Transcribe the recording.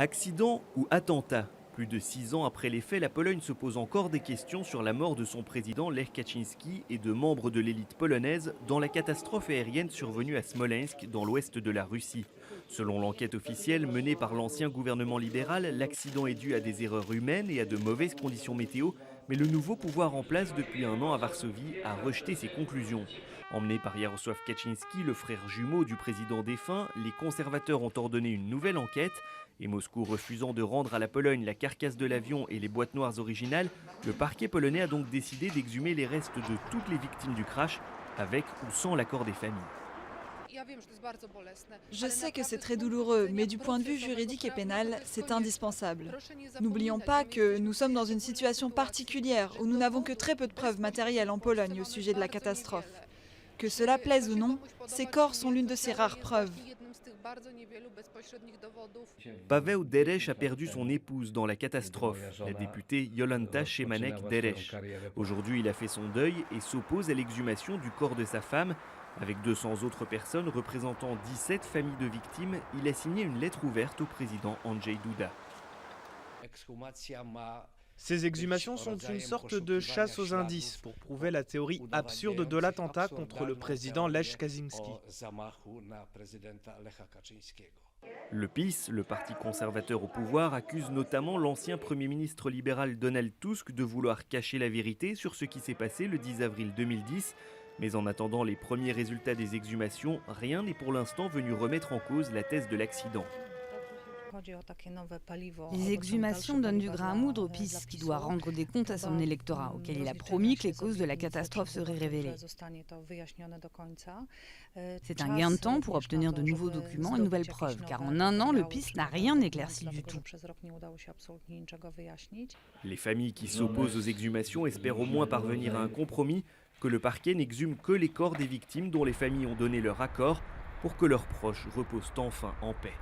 Accident ou attentat? Plus de 6 ans après les faits, la Pologne se pose encore des questions sur la mort de son président Lech Kaczynski et de membres de l'élite polonaise dans la catastrophe aérienne survenue à Smolensk, dans l'ouest de la Russie. Selon l'enquête officielle menée par l'ancien gouvernement libéral, l'accident est dû à des erreurs humaines et à de mauvaises conditions météo, mais le nouveau pouvoir en place depuis un an à Varsovie a rejeté ces conclusions. Emmené par Jarosław Kaczynski, le frère jumeau du président défunt, les conservateurs ont ordonné une nouvelle enquête. Et Moscou refusant de rendre à la Pologne la carcasse de l'avion et les boîtes noires originales, le parquet polonais a donc décidé d'exhumer les restes de toutes les victimes du crash, avec ou sans l'accord des familles. Je sais que c'est très douloureux, mais du point de vue juridique et pénal, c'est indispensable. N'oublions pas que nous sommes dans une situation particulière où nous n'avons que très peu de preuves matérielles en Pologne au sujet de la catastrophe. Que cela plaise ou non, ces corps sont l'une de ces rares preuves. Paweł Deresz a perdu son épouse dans la catastrophe, la députée Jolanta Szymanek-Deresz. Aujourd'hui, il a fait son deuil et s'oppose à l'exhumation du corps de sa femme. Avec 200 autres personnes représentant 17 familles de victimes, il a signé une lettre ouverte au président Andrzej Duda. Ces exhumations sont une sorte de chasse aux indices pour prouver la théorie absurde de l'attentat contre le président Lech Kaczynski. Le PiS, le parti conservateur au pouvoir, accuse notamment l'ancien Premier ministre libéral Donald Tusk de vouloir cacher la vérité sur ce qui s'est passé le 10 avril 2010. Mais en attendant les premiers résultats des exhumations, rien n'est pour l'instant venu remettre en cause la thèse de l'accident. Les exhumations donnent du grain à moudre au PiS, qui doit rendre des comptes à son électorat, auquel il a promis que les causes de la catastrophe seraient révélées. C'est un gain de temps pour obtenir de nouveaux documents et de nouvelles preuves, car en un an, le PiS n'a rien éclairci du tout. Les familles qui s'opposent aux exhumations espèrent au moins parvenir à un compromis, que le parquet n'exhume que les corps des victimes dont les familles ont donné leur accord pour que leurs proches reposent enfin en paix.